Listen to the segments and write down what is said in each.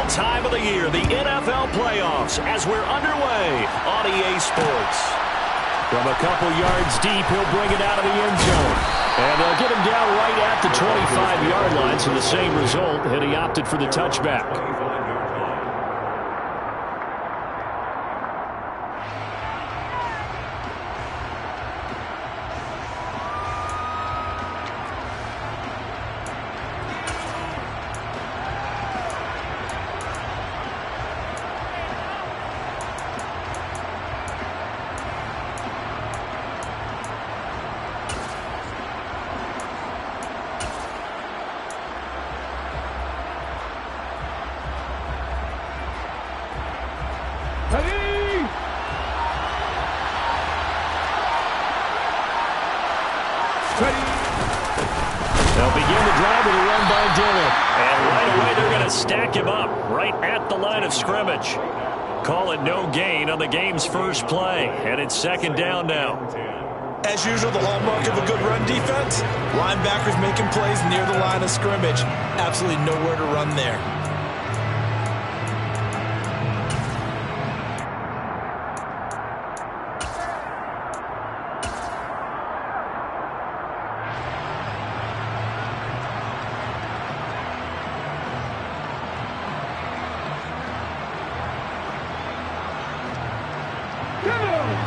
favorite time of the year, the NFL playoffs, as we're underway on EA Sports. From a couple yards deep, he'll bring it out of the end zone. And they'll get him down right at the 25-yard line, so the same result, and he opted for the touchback. They'll begin the drive with a run by Dillon. And right away, they're going to stack him up right at the line of scrimmage. Call it no gain on the game's first play. And it's second down now. As usual, the hallmark of a good run defense, linebackers making plays near the line of scrimmage. Absolutely nowhere to run there.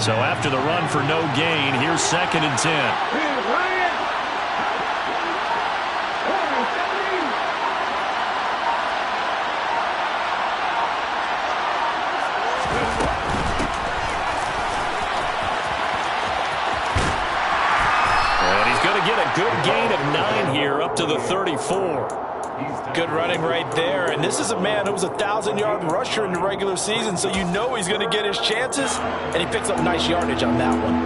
So after the run for no gain, here's second and 10. And he's going to get a good gain of 9 here up to the 34. Good running right there. And this is a man who was a 1,000-yard rusher in the regular season, so you know he's going to get his chances. And he picks up nice yardage on that one.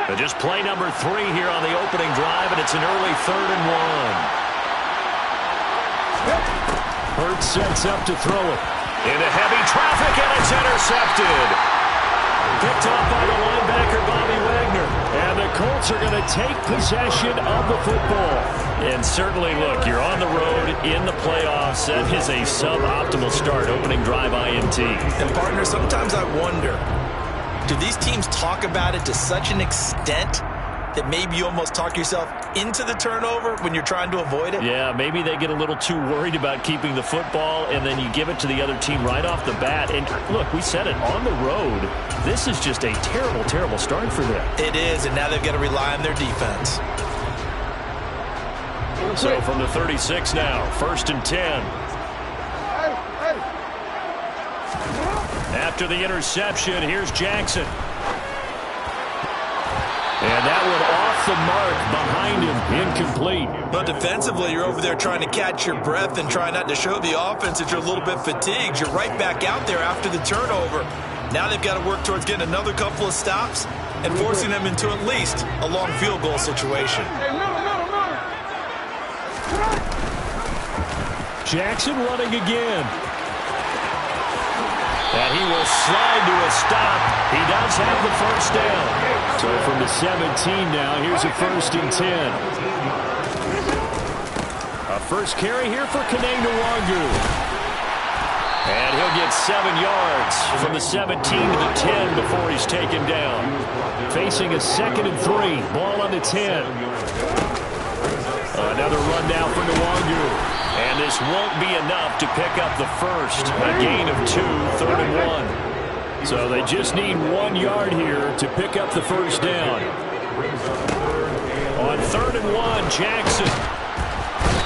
But just play number 3 here on the opening drive, and it's an early 3rd and 1. Hurts sets up to throw it. Into heavy traffic, and it's intercepted. Picked off by the linebacker, Bobby Wagner. And the Colts are going to take possession of the football. And certainly, look, you're on the road in the playoffs. That is a suboptimal start, opening drive INT. And, partner, sometimes I wonder, do these teams talk about it to such an extent that maybe you almost talk yourself into the turnover when you're trying to avoid it? Yeah, maybe they get a little too worried about keeping the football, and then you give it to the other team right off the bat. And look, we said it, on the road, this is just a terrible, terrible start for them. It is, and now they've got to rely on their defense. So from the 36 now, 1st and 10. After the interception, here's Jackson. And that one off the mark behind him, incomplete. But defensively, you're over there trying to catch your breath and try not to show the offense that you're a little bit fatigued. You're right back out there after the turnover. Now they've got to work towards getting another couple of stops and forcing them into at least a long field goal situation. Jackson running again. And he will slide to a stop. He does have the first down. So from the 17 now, here's a 1st and 10. A first carry here for Kene Nwangwu. And he'll get 7 yards from the 17 to the 10 before he's taken down. Facing a 2nd and 3. Ball on the 10. Another run now for Nwangwu. And this won't be enough to pick up the first. A gain of 2, 3rd and 1. So they just need 1 yard here to pick up the first down. On 3rd and 1, Jackson.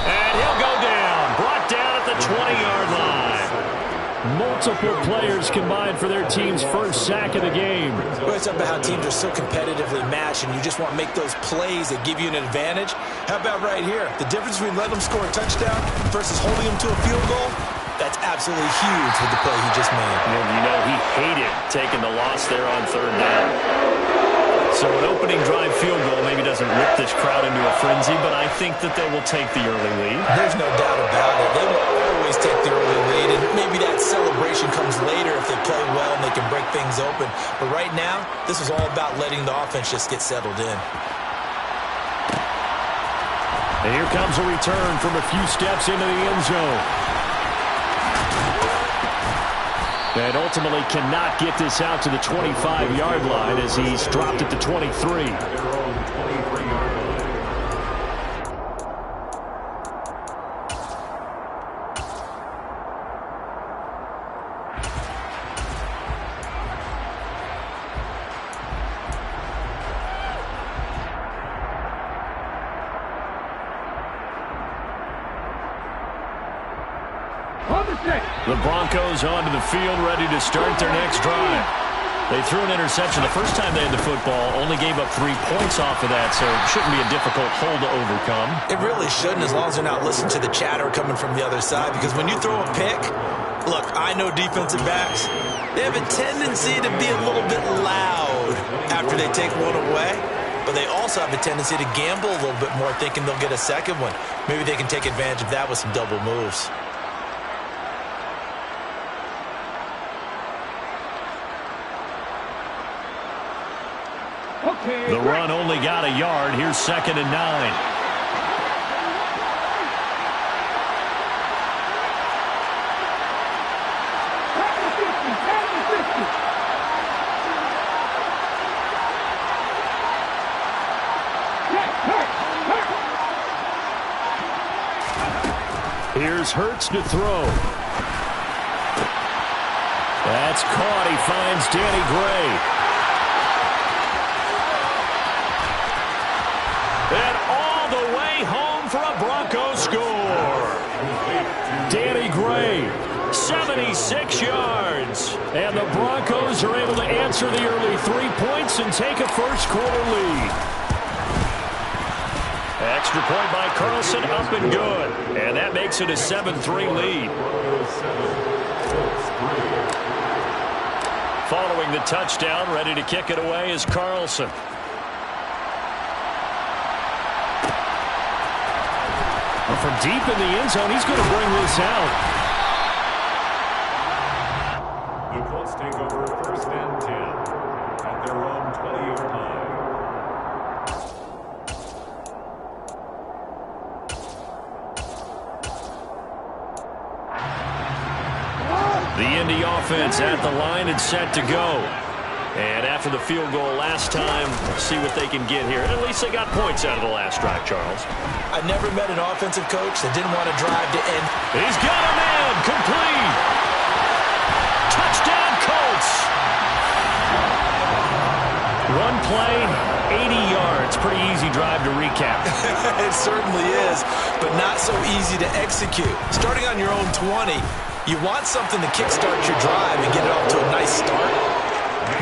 And he'll go down. Brought down at the 20-yard line. Multiple players combined for their team's first sack of the game. Well, it's about how teams are so competitively matched, and you just want to make those plays that give you an advantage. How about right here? The difference between letting them score a touchdown versus holding them to a field goal, that's absolutely huge with the play he just made. And you know he hated taking the loss there on 3rd down. So an opening drive field goal maybe doesn't whip this crowd into a frenzy, but I think that they will take the early lead. There's no doubt about it. They will always take the early lead, and maybe that celebration comes later if they play well and they can break things open. But right now, this is all about letting the offense just get settled in. And here comes a return from a few steps into the end zone. And ultimately cannot get this out to the 25-yard line as he's dropped at the 23. The Broncos onto the field, ready to start their next drive. They threw an interception the first time they had the football, only gave up 3 points off of that, so it shouldn't be a difficult hole to overcome. It really shouldn't, as long as they're not listening to the chatter coming from the other side, because when you throw a pick, look, I know defensive backs, they have a tendency to be a little bit loud after they take one away, but they also have a tendency to gamble a little bit more, thinking they'll get a second one. Maybe they can take advantage of that with some double moves. The run only got a yard. Here's 2nd and 9. Here's Hurts to throw. That's caught. He finds Danny Gray. And all the way home for a Broncos score. Danny Gray, 76 yards. And the Broncos are able to answer the early 3 points and take a first-quarter lead. Extra point by Carlson, up and good. And that makes it a 7-3 lead. Following the touchdown, ready to kick it away is Carlson. From deep in the end zone, he's going to bring this out. The Colts take over 1st and 10 at their own 20-yard line. The Indy offense at the line and set to go. And after the field goal last time, see what they can get here. At least they got points out of the last drive, Charles. I've never met an offensive coach that didn't want to drive to end. He's got a man, complete. Touchdown, Colts. One play, 80 yards. Pretty easy drive to recap. It certainly is, but not so easy to execute. Starting on your own 20, you want something to kickstart your drive and get it off to a nice start.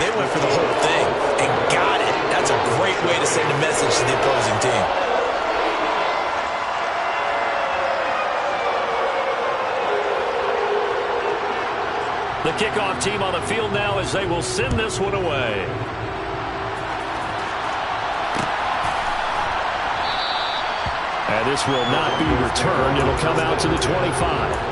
They went for the whole thing and got it. That's a great way to send a message to the opposing team. The kickoff team on the field now as they will send this one away. And this will not be returned. It'll come out to the 25.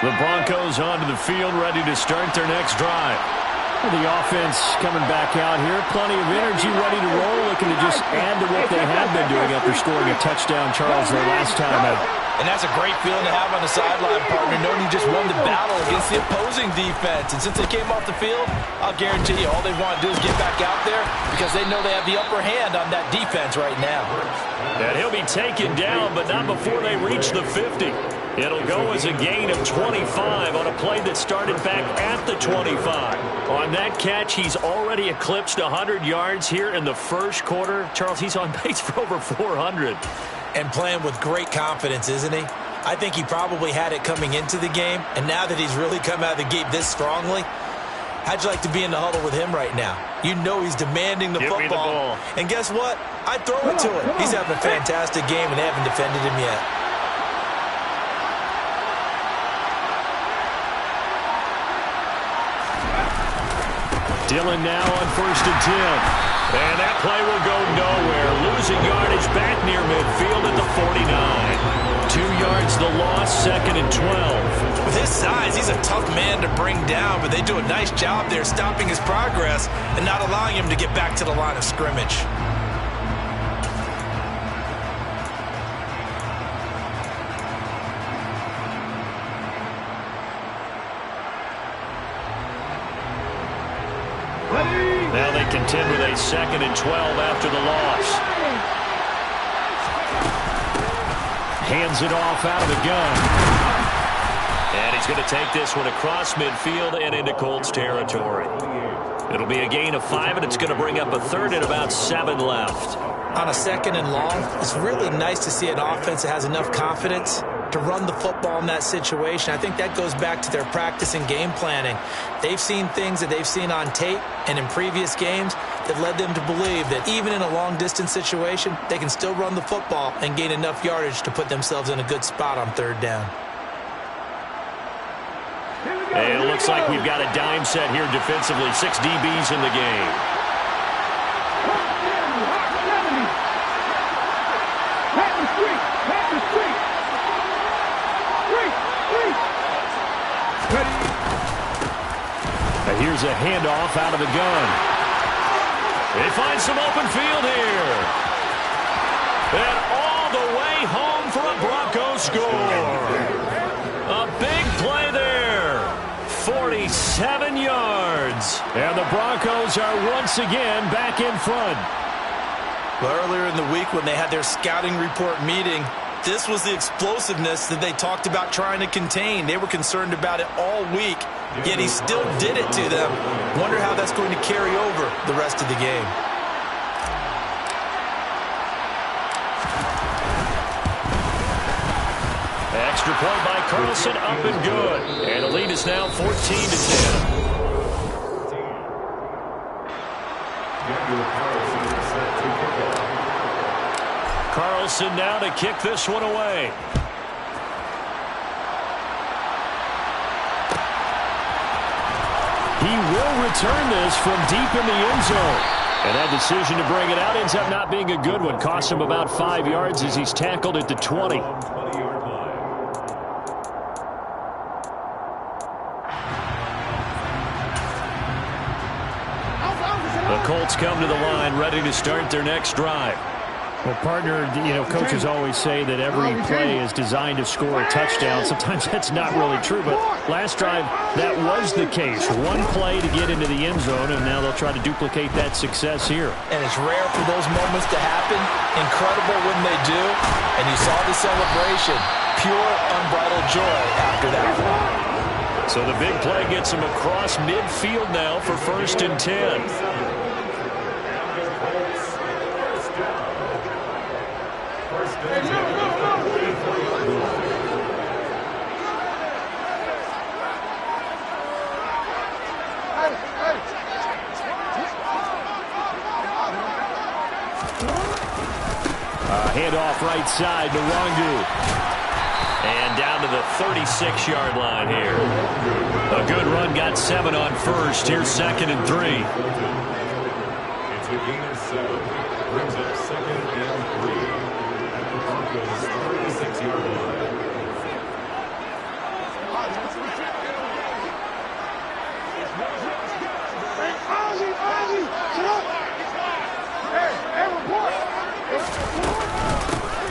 The Broncos onto the field, ready to start their next drive. The offense coming back out here. Plenty of energy, ready to roll, looking to just add to what they have been doing after scoring a touchdown, Charles, their last time out. And that's a great feeling to have on the sideline, partner, knowing you just won the battle against the opposing defense. And since they came off the field, I'll guarantee you all they want to do is get back out there because they know they have the upper hand on that defense right now. And he'll be taken down, but not before they reach the 50. It'll go as a gain of 25 on a play that started back at the 25. On that catch, he's already eclipsed 100 yards here in the first quarter. Charles, he's on pace for over 400. And playing with great confidence, isn't he? I think he probably had it coming into the game, and now that he's really come out of the gate this strongly, How'd you like to be in the huddle with him right now? You know he's demanding the Give me the football. ball. And guess what? I'd throw it to him. He's having a fantastic game, and they haven't defended him yet. Dillon now on 1st and 10. And that play will go nowhere. Losing yardage back near midfield at the 49. 2 yards the loss, 2nd and 12. With his size, he's a tough man to bring down, but they do a nice job there stopping his progress and not allowing him to get back to the line of scrimmage. Now they contend with a 2nd and 12 after the loss. Hands it off out of the gun. And he's going to take this one across midfield and into Colts territory. It'll be a gain of 5, and it's going to bring up a 3rd and about 7 left. On a 2nd and long, it's really nice to see an offense that has enough confidence to run the football in that situation. I think that goes back to their practice and game planning. They've seen things that they've seen on tape and in previous games that led them to believe that even in a long-distance situation, they can still run the football and gain enough yardage to put themselves in a good spot on 3rd down. And it looks like we've got a dime set here defensively. 6 DBs in the game. Here's a handoff out of the gun. They find some open field here. And all the way home for a Broncos score. A big play there. 47 yards. And the Broncos are once again back in front. Well, earlier in the week when they had their scouting report meeting, this was the explosiveness that they talked about trying to contain. They were concerned about it all week, yet he still did it to them. Wonder how that's going to carry over the rest of the game. Extra point by Carlson, up and good. And the lead is now 14-10. Carlson now to kick this one away. He will return this from deep in the end zone. And that decision to bring it out ends up not being a good one. Costs him about 5 yards as he's tackled at the 20. The Colts come to the line, ready to start their next drive. Well, partner, coaches always say that every play is designed to score a touchdown. Sometimes that's not really true, but last drive, that was the case. One play to get into the end zone, and now they'll try to duplicate that success here. And it's rare for those moments to happen. Incredible when they do. And you saw the celebration. Pure, unbridled joy after that one. So the big play gets him across midfield now for 1st and 10. Handoff right side to Wangu. And down to the 36-yard line here. A good run, got 7 on 1st. Here's 2nd and 3. It's a gain of 7. Brings up 2nd and 3 at the Broncos' 36-yard line.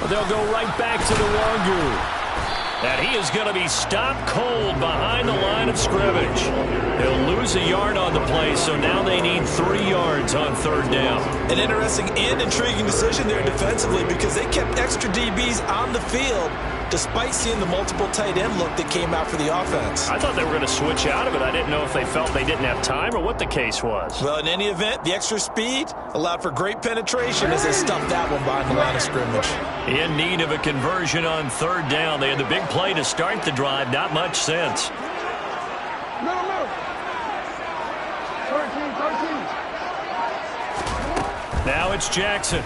They'll go right back to the Wangu. And he is going to be stopped cold behind the line of scrimmage. They'll lose a yard on the play, so now they need 3 yards on 3rd down. An interesting and intriguing decision there defensively because they kept extra DBs on the field despite seeing the multiple tight end look that came out for the offense. I thought they were going to switch out of it. I didn't know if they felt they didn't have time or what the case was. Well, in any event, the extra speed allowed for great penetration as they stuffed that one behind the line of scrimmage. In need of a conversion on 3rd down. They had the big play to start the drive. Not much sense. Now it's Jackson.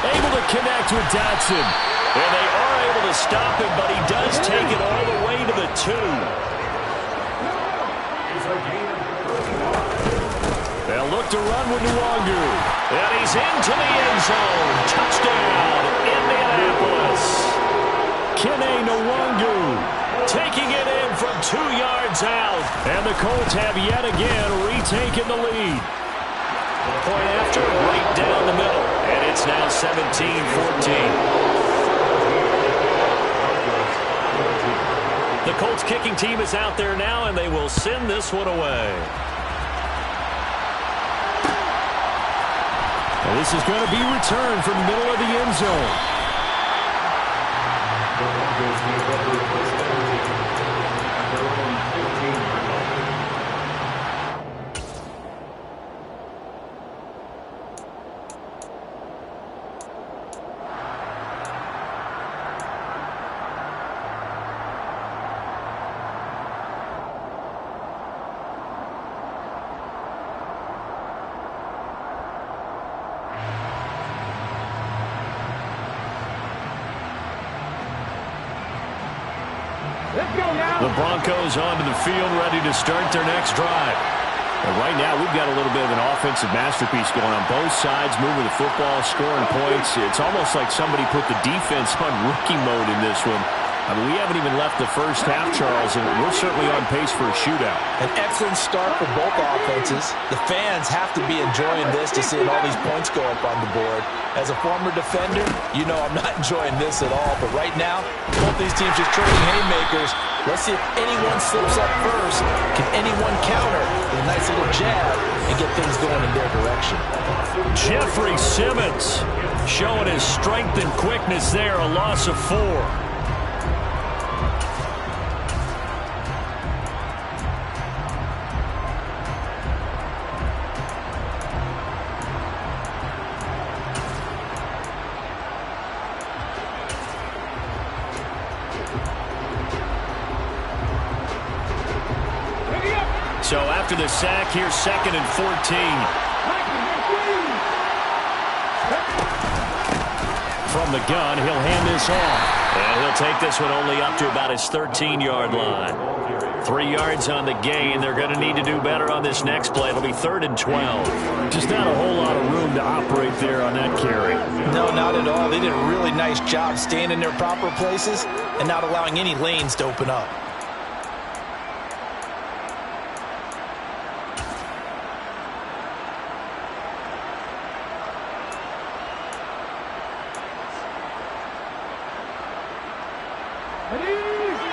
Able to connect with Dotson. And they are able to stop him, but he does take it all the way to the 2. They'll look to run with Nwangu. And he's into the end zone. Touchdown, Indianapolis. Kene Nwangu taking it in from 2 yards out. And the Colts have yet again retaken the lead. Point after, right down the middle. And it's now 17-14. The Colts kicking team is out there now, and they will send this one away. And this is going to be returned from the middle of the end zone. The Broncos make up their first down at their own 15-yard line. The Broncos onto the field, ready to start their next drive. And right now, we've got a little bit of an offensive masterpiece going on both sides, moving the football, scoring points. It's almost like somebody put the defense on rookie mode in this one. I mean, we haven't even left the first half, Charles, and we're certainly on pace for a shootout. An excellent start for both offenses. The fans have to be enjoying this to seeing all these points go up on the board. As a former defender, you know I'm not enjoying this at all. But right now, both these teams just trading haymakers. Let's see if anyone slips up first. Can anyone counter with a nice little jab and get things going in their direction? Jeffrey Simmons showing his strength and quickness there, a loss of 4. So after the sack, here's 2nd and 14. From the gun, he'll hand this off. And he'll take this one only up to about his 13-yard line. 3 yards on the gain. They're going to need to do better on this next play. It'll be 3rd and 12. Just not a whole lot of room to operate there on that carry. No, not at all. They did a really nice job staying in their proper places and not allowing any lanes to open up.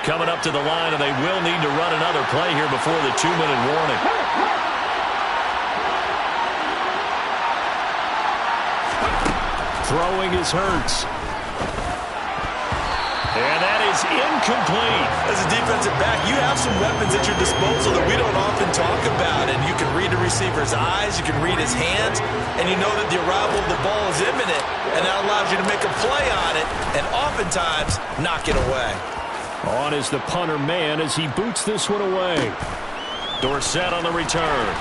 Coming up to the line, and they will need to run another play here before the 2-minute warning. Throwing is Hurts. And that is incomplete. As a defensive back, you have some weapons at your disposal that we don't often talk about. And you can read the receiver's eyes, you can read his hands, and you know that the arrival of the ball is imminent, and that allows you to make a play on it and oftentimes knock it away. On is the punter man as he boots this one away. Dorsett on the return.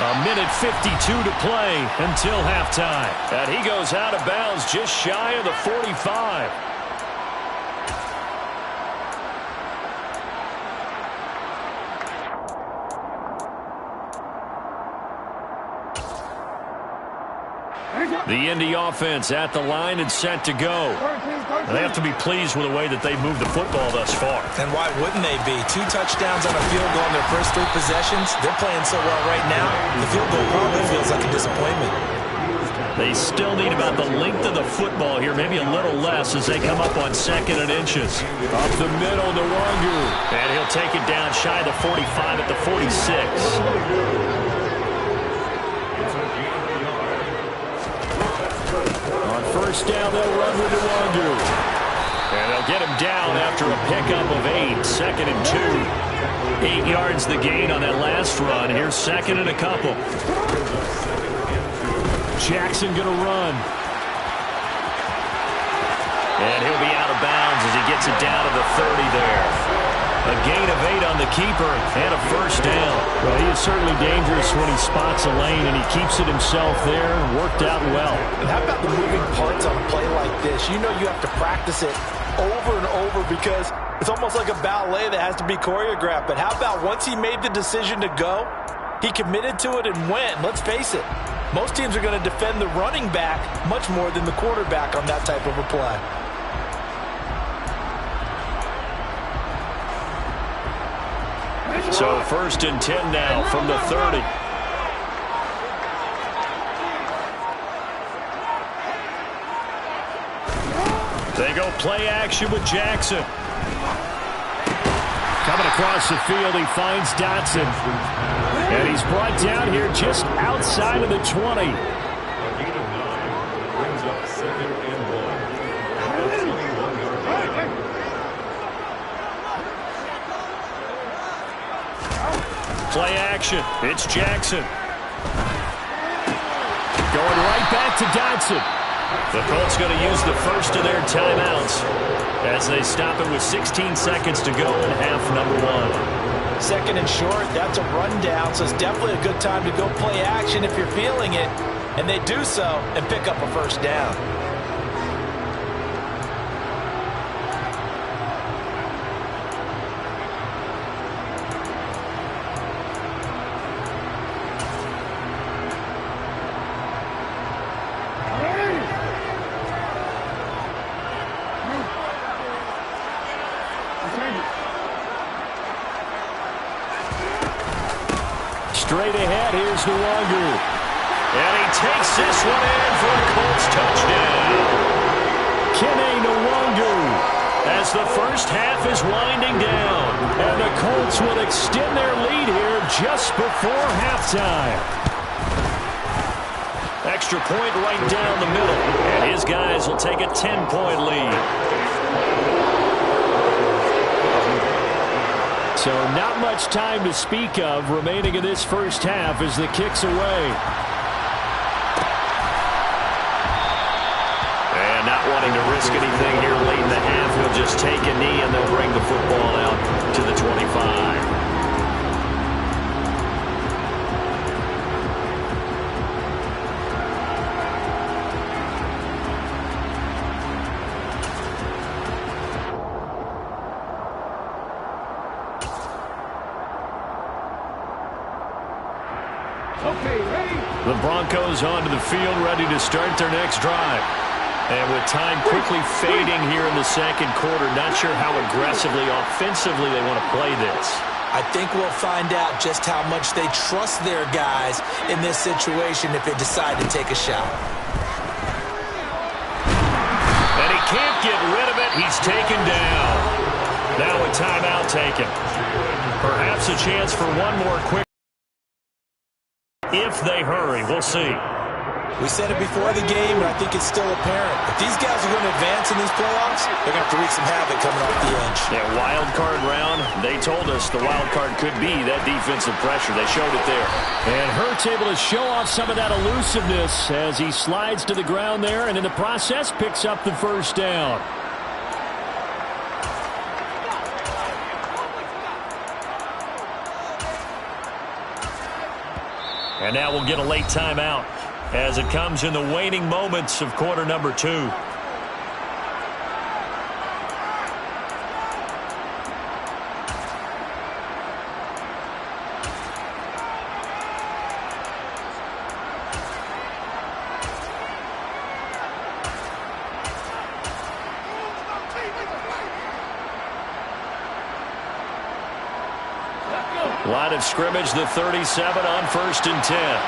A minute 52 to play until halftime. And he goes out of bounds just shy of the 45. The Indy offense at the line and set to go. They have to be pleased with the way that they've moved the football thus far. And why wouldn't they be? 2 touchdowns on a field goal in their first 3 possessions. They're playing so well right now, the field goal probably feels like a disappointment. They still need about the length of the football here, maybe a little less as they come up on 2nd and inches. Up the middle, Nwangu. And he'll take it down shy of the 45 at the 46. First down, they'll run with Nwangu. And they'll get him down after a pickup of 8. 2nd and 2. 8 yards the gain on that last run. Here's 2nd and a couple. Jackson going to run. And he'll be out of bounds as he gets it down to the 30 there. A gain of 8 on the keeper and a first down. Well, he is certainly dangerous when he spots a lane, and he keeps it himself there. Worked out well. And how about the moving parts on a play like this? You know you have to practice it over and over because it's almost like a ballet that has to be choreographed. But how about once he made the decision to go, he committed to it and went. Let's face it, most teams are going to defend the running back much more than the quarterback on that type of a play. So first and 10 now from the 30. They go play action with Jackson. Coming across the field, he finds Dotson. And he's brought down here just outside of the 20. A gain of 9 brings up 2nd and 1. That's 21-yard line. Play action. It's Jackson. Going right back to Dotson. The Colts going to use the first of their timeouts as they stop it with 16 seconds to go in half number 1. Second and short, that's a rundown, so it's definitely a good time to go play action if you're feeling it. And they do so and pick up a first down. Straight ahead, here's Nwangu. And he takes this one in for a Colts touchdown. Kene Nwangu. As the first half is winding down. And the Colts will extend their lead here just before halftime. Extra point right down the middle. And his guys will take a 10-point lead. So not much time to speak of remaining in this first half as the kick's away. And not wanting to risk anything here late in the half, he'll just take a knee and they'll bring the football out to the 25. The Broncos onto the field, ready to start their next drive. And with time quickly fading here in the second quarter, not sure how aggressively, offensively they want to play this. I think we'll find out just how much they trust their guys in this situation if they decide to take a shot. And he can't get rid of it. He's taken down. Now a timeout taken. Perhaps a chance for one more quick. If they hurry, we'll see. We said it before the game, and I think it's still apparent. If these guys are going to advance in these playoffs, they're going to have to wreak some havoc coming off the edge. Yeah, wild card round. They told us the wild card could be that defensive pressure. They showed it there. And Hurts able to show off some of that elusiveness as he slides to the ground there, and in the process picks up the first down. And now we'll get a late timeout as it comes in the waning moments of quarter number 2. Line of scrimmage, the 37 on 1st and 10.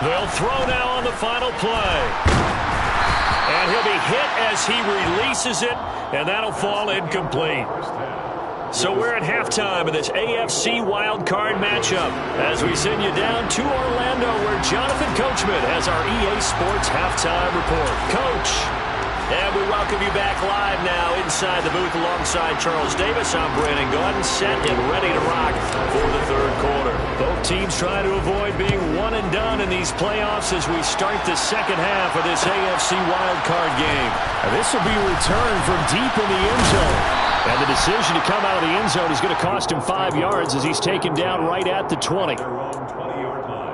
They'll throw now on the final play. And he'll be hit as he releases it, and that'll fall incomplete. So we're at halftime of this AFC wildcard matchup as we send you down to Orlando where Jonathan Coachman has our EA Sports halftime report. Coach. And we welcome you back live now inside the booth alongside Charles Davis. I'm Brandon Gaudin, set and ready to rock for the third quarter. Both teams trying to avoid being one and done in these playoffs as we start the second half of this AFC wildcard game. And this will be a return from deep in the end zone. And the decision to come out of the end zone is going to cost him 5 yards as he's taken down right at the 20. Their own 20-yard line.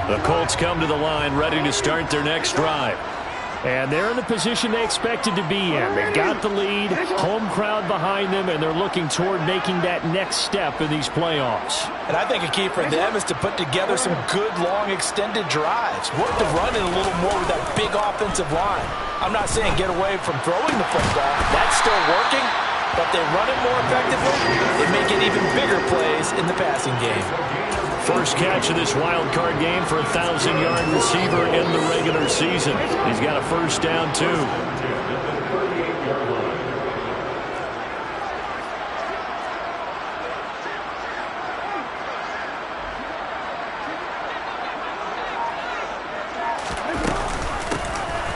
The Colts come to the line ready to start their next drive. And they're in the position they expected to be in. They got the lead, home crowd behind them, and they're looking toward making that next step in these playoffs. And I think a key for them is to put together some good, long, extended drives. Work the run in a little more with that big offensive line. I'm not saying get away from throwing the football. That's still working, but they run it more effectively. They make it even bigger plays in the passing game. First catch of this wild card game for a 1,000-yard receiver in the regular season. He's got a first down, too.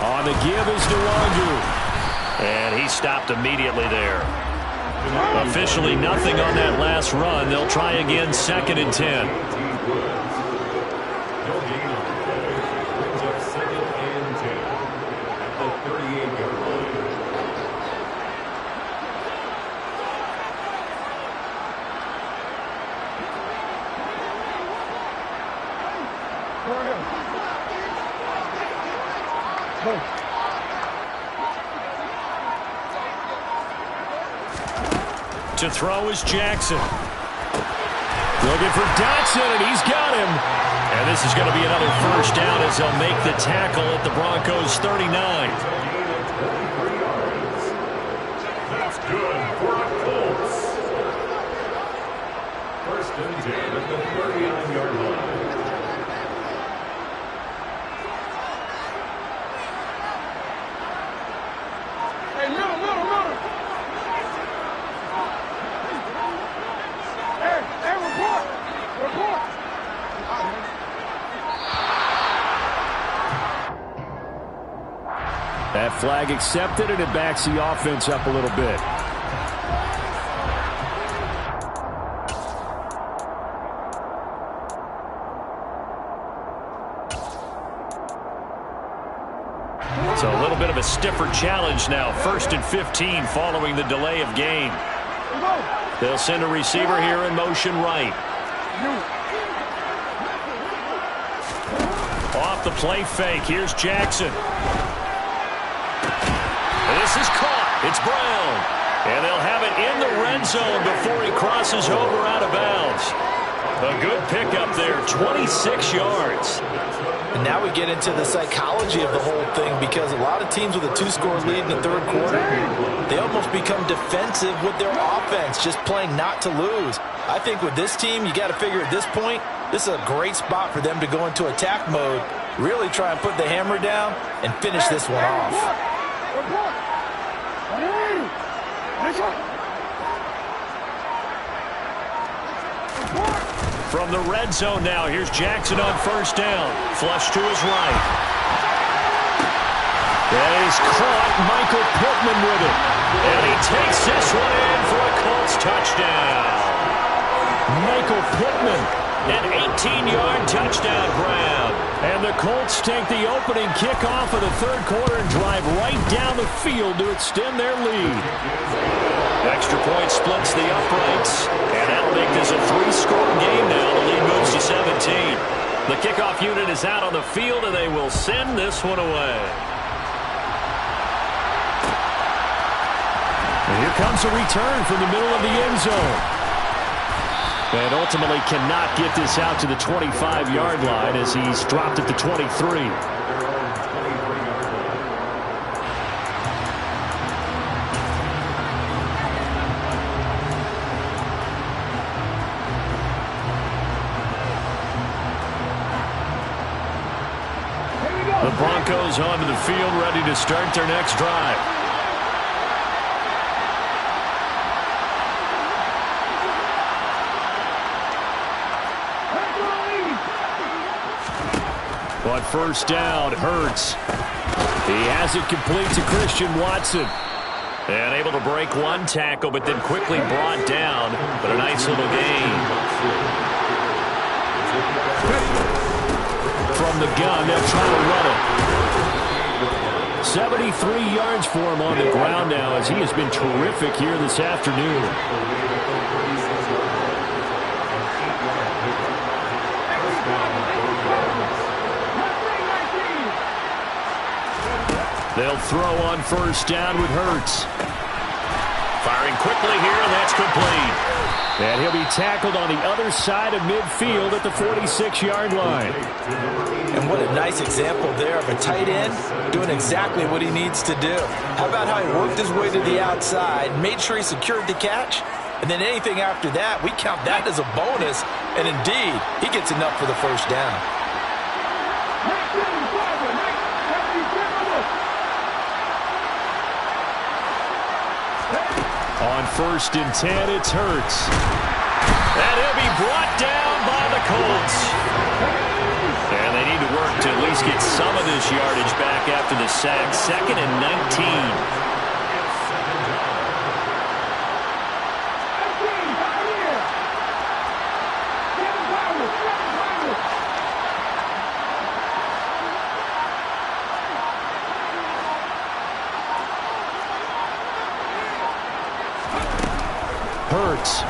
On the give is Nwangu. And he stopped immediately there. Officially nothing on that last run. They'll try again, 2nd and 10. To throw is Jackson. Looking for Dotson, and he's got him. And this is going to be another first down as they'll make the tackle at the Broncos' 39. That's good for the Colts. First and 10 at the 39-yard line. That flag accepted, and it backs the offense up a little bit. So a little bit of a stiffer challenge now. 1st and 15 following the delay of game. They'll send a receiver here in motion right. Off the play fake. Here's Jackson. This is caught. It's Brown. And they'll have it in the red zone before he crosses over out of bounds. A good pickup there, 26 yards. And now we get into the psychology of the whole thing, because a lot of teams with a 2-score lead in the third quarter, they almost become defensive with their offense, just playing not to lose. I think with this team, you got to figure at this point, this is a great spot for them to go into attack mode, really try and put the hammer down and finish this one off. From the red zone now, here's Jackson on first down. Flush to his right. That is caught. Michael Pittman with it. And he takes this one in for a Colts touchdown. Michael Pittman, an 18-yard touchdown grab. And the Colts take the opening kickoff of the third quarter and drive right down the field to extend their lead. Extra point splits the uprights, and that'll make this a 3-score game now. The lead moves to 17. The kickoff unit is out on the field, and they will send this one away. And here comes a return from the middle of the end zone. And ultimately cannot get this out to the 25-yard line as he's dropped at the 23. The Broncos onto the field ready to start their next drive. On first down, Hurts. He has it complete to Christian Watson. And able to break one tackle, but then quickly brought down. But a nice little gain. From the gun, they'll try to run it. 73 yards for him on the ground now as he has been terrific here this afternoon. They'll throw on first down with Hurts. Firing quickly here, and that's complete. And he'll be tackled on the other side of midfield at the 46-yard line. And what a nice example there of a tight end doing exactly what he needs to do. How about how he worked his way to the outside, made sure he secured the catch, and then anything after that, we count that as a bonus. And indeed, he gets enough for the first down. On first and 10, it's Hurts. And he'll be brought down by the Colts. And they need to work to at least get some of this yardage back after the sack. 2nd and 19. Hurts.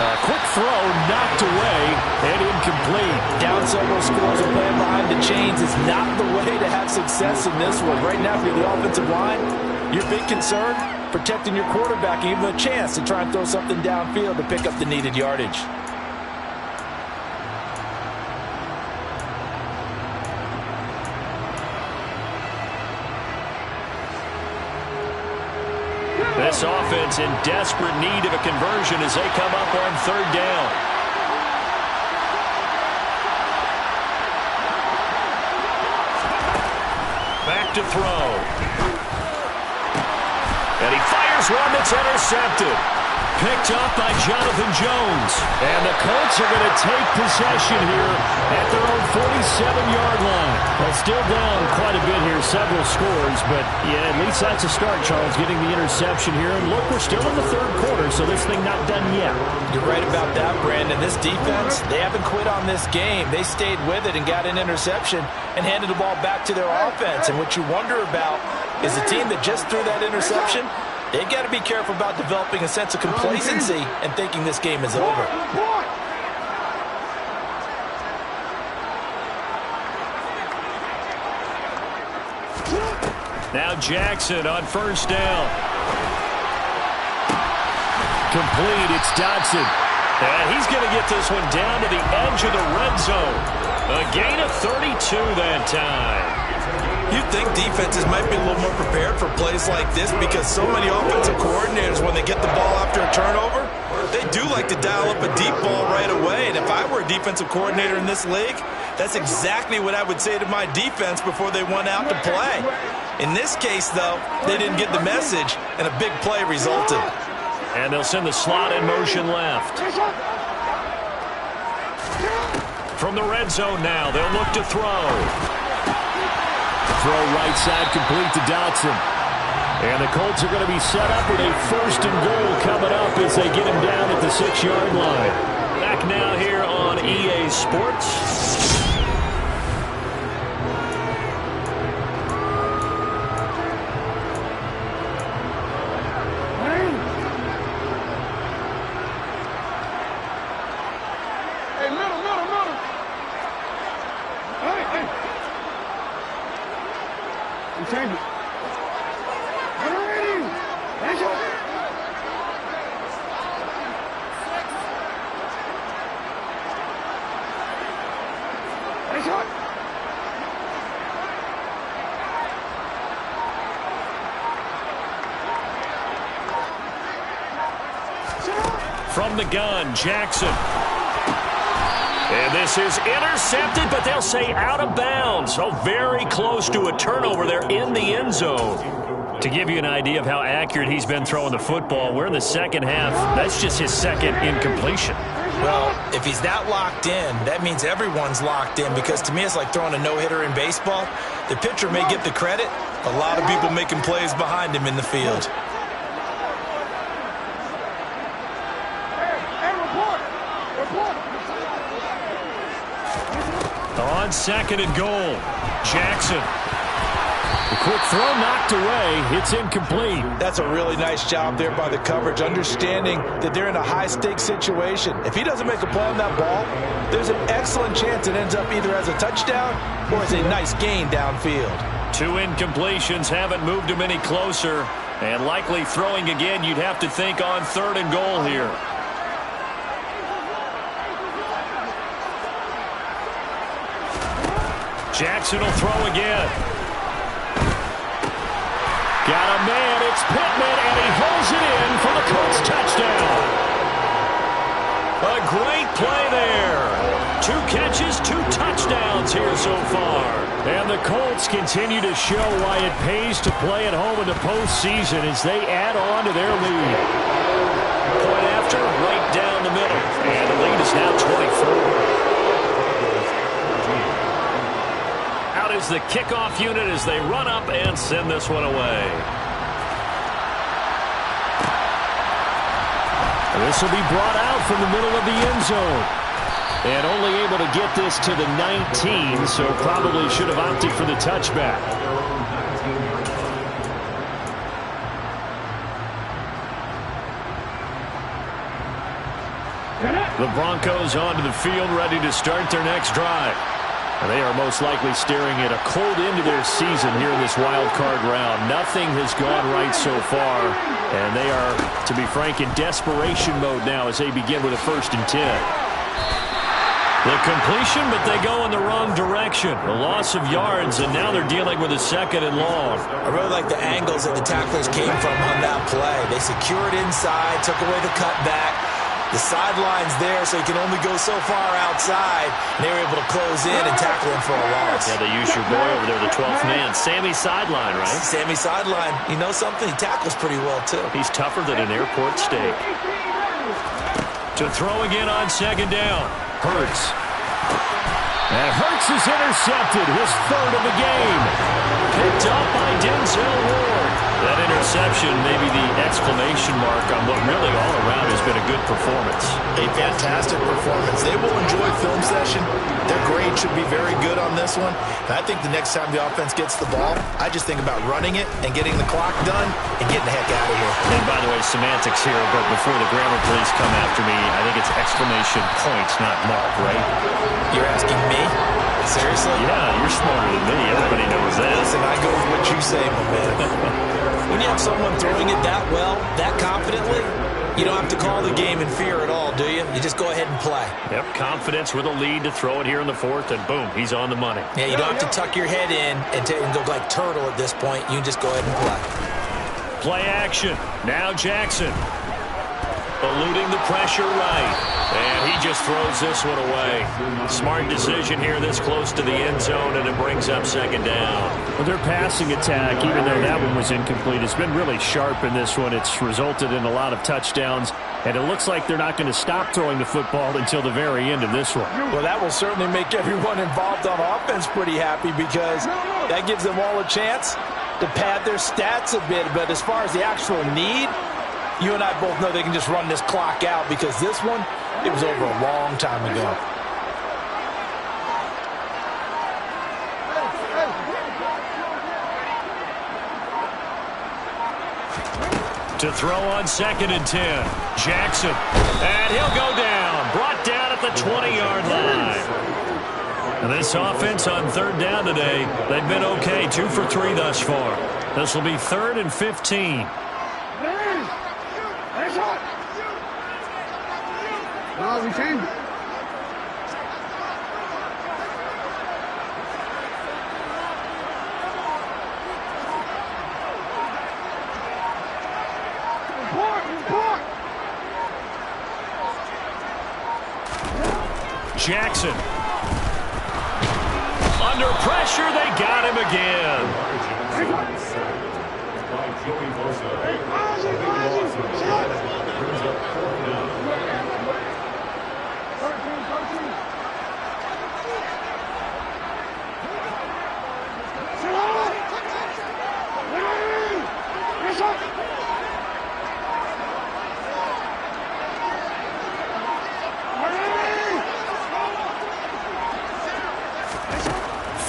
A quick throw knocked away and incomplete. Down several scores and playing behind the chains is not the way to have success in this one. Right now, if you're the offensive line, your big concern, protecting your quarterback, and even a chance to try and throw something downfield to pick up the needed yardage. This offense in desperate need of a conversion as they come up on third down. Back to throw. And he fires one that's intercepted. Picked up by Jonathan Jones. And the Colts are going to take possession here at their own 47-yard line. Well, still down quite a bit here, several scores, but yeah, at least that's a start, Charles, getting the interception here. And look, we're still in the third quarter, so this thing not done yet. You're right about that, Brandon. This defense, they haven't quit on this game. They stayed with it and got an interception and handed the ball back to their offense. And what you wonder about is the team that just threw that interception, they've got to be careful about developing a sense of complacency and thinking this game is over. Now Jackson on first down. Complete, it's Dodson. And he's going to get this one down to the edge of the red zone. A gain of 32 that time. You'd think defenses might be a little more prepared for plays like this because so many offensive coordinators, when they get the ball after a turnover, they do like to dial up a deep ball right away. And if I were a defensive coordinator in this league, that's exactly what I would say to my defense before they went out to play. In this case, though, they didn't get the message, and a big play resulted. And they'll send the slot in motion left. From the red zone now, they'll look to throw. Throw right side complete to Dodson. And the Colts are going to be set up with a first and goal coming up as they get him down at the 6-yard line. Back now here on EA Sports. From the gun, Jackson. And this is intercepted, but they'll say out of bounds. So very close to a turnover there in the end zone. To give you an idea of how accurate he's been throwing the football, we're in the second half. That's just his second incompletion. Well, if he's that locked in, that means everyone's locked in, because to me it's like throwing a no-hitter in baseball. The pitcher may get the credit, a lot of people making plays behind him in the field. On second and goal, Jackson. The quick throw knocked away. It's incomplete. That's a really nice job there by the coverage, understanding that they're in a high-stakes situation. If he doesn't make a play on that ball, there's an excellent chance it ends up either as a touchdown or as a nice gain downfield. 2 incompletions haven't moved him any closer. And likely throwing again, you'd have to think on third and goal here. Jackson will throw again. Got a man, it's Pittman, and he holds it in for the Colts touchdown. A great play there. 2 catches, 2 touchdowns here so far. And the Colts continue to show why it pays to play at home in the postseason as they add on to their lead. Point after, right down the middle. And the lead is now 24. Is the kickoff unit as they run up and send this one away. This will be brought out from the middle of the end zone. And only able to get this to the 19, so probably should have opted for the touchback. The Broncos onto the field, ready to start their next drive. They are most likely staring at a cold end to their season here in this wild card round. Nothing has gone right so far, and they are, to be frank, in desperation mode now as they begin with a 1st and 10. The completion, but they go in the wrong direction. A loss of yards, and now they're dealing with a 2nd and long. I really like the angles that the tacklers came from on that play. They secured inside, took away the cutback. The sideline's there, so he can only go so far outside. And they were able to close in and tackle him for a loss. Yeah, they use your boy over there, the 12th man. Sammy Sideline, right? Sammy Sideline. You know something? He tackles pretty well, too. He's tougher than an airport steak. To throw again on 2nd down. Hurts. And Hurts is intercepted. His 3rd of the game. Picked up by Denzel Ward. That interception may be the exclamation mark on what really all around has been a good performance. A fantastic performance. They will enjoy film session. Their grade should be very good on this one. And I think the next time the offense gets the ball, I just think about running it and getting the clock done and getting the heck out of here. And by the way, semantics here, but before the grammar police come after me, I think it's exclamation points, not mark, right? You're asking me? Seriously? Yeah, you're smarter than me. Everybody knows that. Listen, I go with what you say, my man. When you have someone throwing it that well, that confidently, you don't have to call the game in fear at all, do you? You just go ahead and play. Yep, confidence with a lead to throw it here in the 4th, and boom, he's on the money. Yeah, you don't have to tuck your head in and go like turtle at this point. You just go ahead and play. Play action. Now Jackson. Eluding the pressure right. And he just throws this one away. Smart decision here this close to the end zone, and it brings up 2nd down. Well, their passing attack, even though that one was incomplete, has been really sharp in this one. It's resulted in a lot of touchdowns, and it looks like they're not going to stop throwing the football until the very end of this one. Well, that will certainly make everyone involved on offense pretty happy, because that gives them all a chance to pad their stats a bit. But as far as the actual need, you and I both know they can just run this clock out, because this one, it was over a long time ago. To throw on 2nd and 10. Jackson. And he'll go down. Brought down at the 20-yard line. And this offense on 3rd down today, they've been okay. 2 for 3 thus far. This will be 3rd and 15. Jackson. Under pressure, they got him again.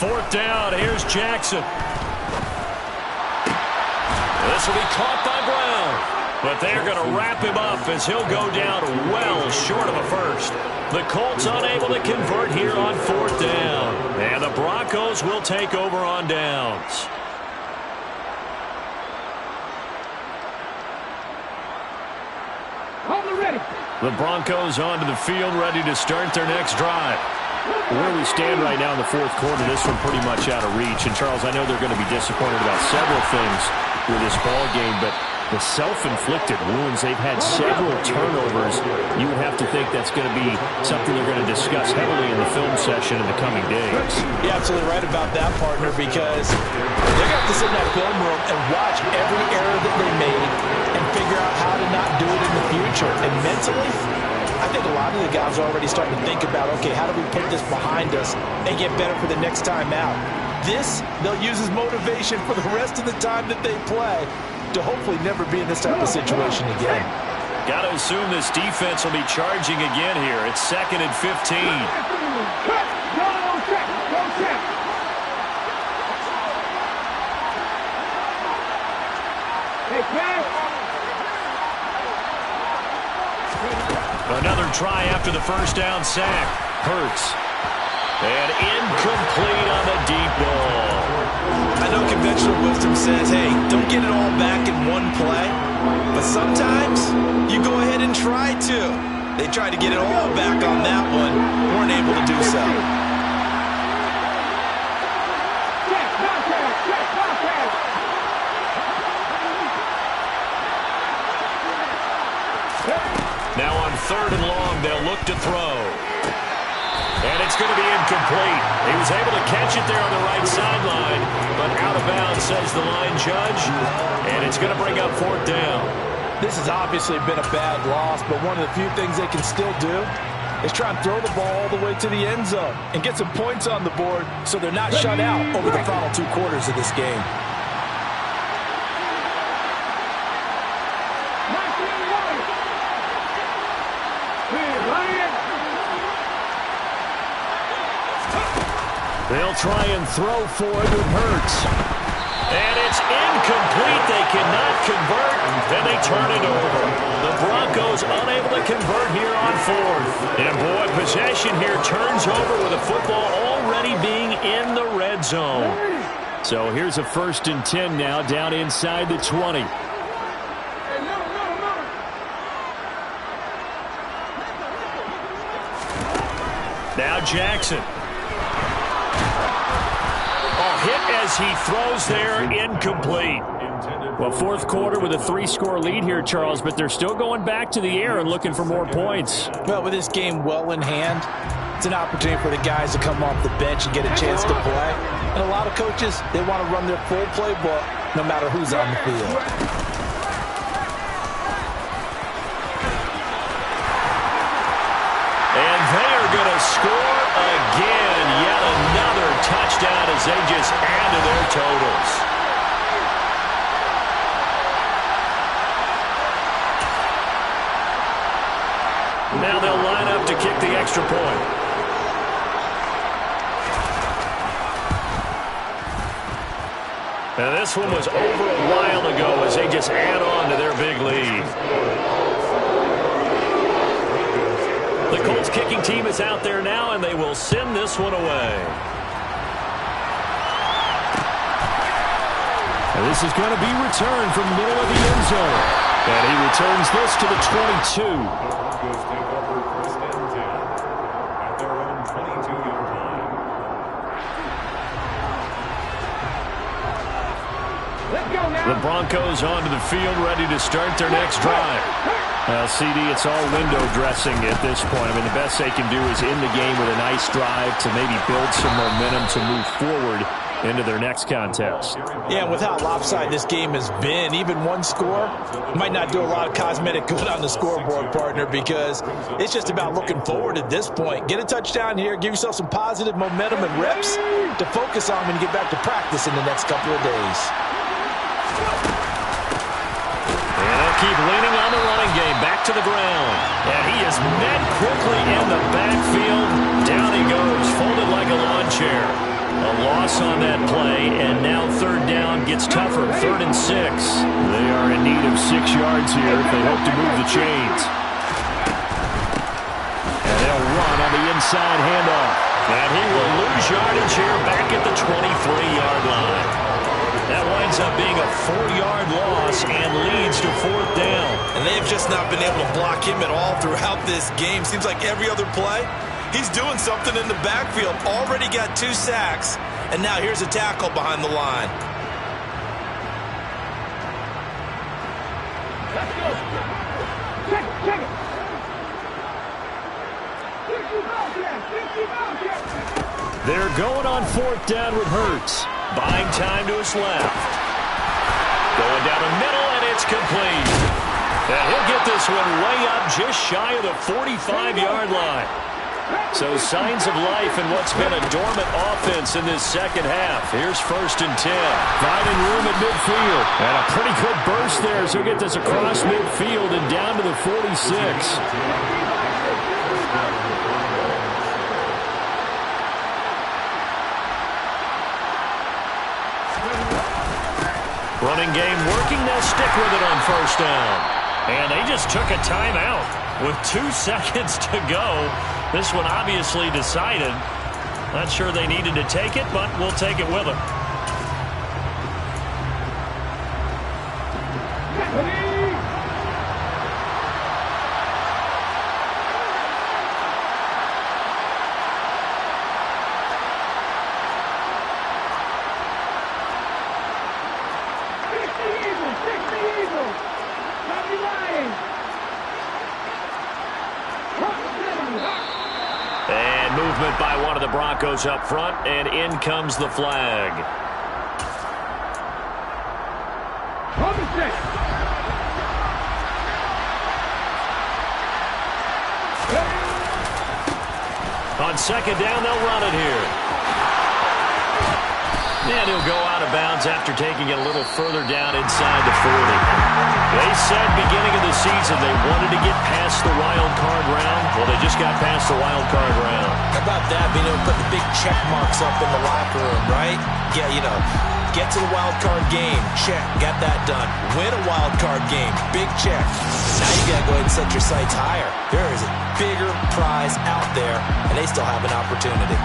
4th down. Here's Jackson. This will be caught by Brown. But they're going to wrap him up as he'll go down well short of a first. The Colts unable to convert here on 4th down. And the Broncos will take over on downs. The Broncos onto the field, ready to start their next drive. Where we stand right now in the 4th quarter, this one pretty much out of reach. And, Charles, I know they're going to be disappointed about several things with this ball game, but the self-inflicted wounds, they've had several turnovers. You would have to think that's going to be something they're going to discuss heavily in the film session in the coming days. You're absolutely right about that, partner, because they're going to have to sit in that film room and watch every error that they made and figure out how to not do it in the future. And mentally, I think a lot of the guys are already starting to think about, okay, how do we put this behind us and get better for the next time out? This, they'll use as motivation for the rest of the time that they play to hopefully never be in this type of situation again. Got to assume this defense will be charging again here. It's 2nd and 15. Another try after the first down sack. Hurts. And incomplete on the deep ball. I know conventional wisdom says, hey, don't get it all back in one play. But sometimes you go ahead and try to. They tried to get it all back on that one. Weren't able to do so. Now on 3rd and long, they'll look to throw. And it's going to be incomplete. He was able to catch it there on the right sideline, but out of bounds, says the line judge. And it's going to bring up 4th down. This has obviously been a bad loss, but one of the few things they can still do is try and throw the ball all the way to the end zone and get some points on the board so they're not shut out over the final 2 quarters of this game. They'll try and throw for it with Hurts. And it's incomplete. They cannot convert, and they turn it over. The Broncos unable to convert here on 4th. And, boy, possession here turns over with the football already being in the red zone. So here's a 1st and 10 now down inside the 20. Now Jackson. Hit as he throws there, incomplete. Well, 4th quarter with a 3-score lead here, Charles, but they're still going back to the air and looking for more points. Well, with this game well in hand, it's an opportunity for the guys to come off the bench and get a chance to play. And a lot of coaches, they want to run their full playbook no matter who's on the field. And they are going to score again. Yet another touchdown as they just add to their totals. Now they'll line up to kick the extra point. And this one was over a while ago as they just add on to their big lead. The Colts kicking team is out there now, and they will send this one away. And this is going to be returned from the middle of the end zone. And he returns this to the 22. Broncos take over 1st and 10 at their own 22-yard line. The Broncos onto the field, ready to start their next drive. Well, CD, it's all window dressing at this point. I mean, the best they can do is in the game with a nice drive to maybe build some momentum to move forward into their next contest. Yeah, and with how lopsided this game has been, even one score might not do a lot of cosmetic good on the scoreboard, partner, because it's just about looking forward at this point. Get a touchdown here, give yourself some positive momentum and reps to focus on when you get back to practice in the next couple of days. And they'll keep leaning on the running game, back to the ground. And he is met quickly in the backfield. Down he goes, folded like a lawn chair. A loss on that play, and now third down gets tougher. 3rd and 6. They are in need of 6 yards here if they hope to move the chains. And they'll run on the inside handoff. And he will lose yardage here back at the 23-yard line. That winds up being a 4-yard loss and leads to 4th down. And they've just not been able to block him at all throughout this game. Seems like every other play, he's doing something in the backfield. Already got 2 sacks, and now here's a tackle behind the line. Let's go. Check it. They're going on 4th down with Hurts. Buying time to his left. Going down the middle, and it's complete. And he'll get this one way up just shy of the 45-yard line. So signs of life in what's been a dormant offense in this second half. Here's 1st and 10. Finding room at midfield. And a pretty good burst there. So get this across midfield and down to the 46. Running game working. They'll stick with it on 1st down. And they just took a timeout with 2 seconds to go. This one obviously decided. Not sure they needed to take it, but we'll take it with them. And movement by one of the Broncos up front, and in comes the flag. On 2nd down, they'll run it here. And he'll go out of bounds after taking it a little further down inside the 40. They said beginning of the season they wanted to get past the wild card round. Well, they just got past the wild card round. How about that, being able to put the big check marks up in the locker room, right? Yeah, you know, get to the wild card game, check, got that done. Win a wild card game, big check. Now you got to go ahead and set your sights higher. There is a bigger prize out there, and they still have an opportunity.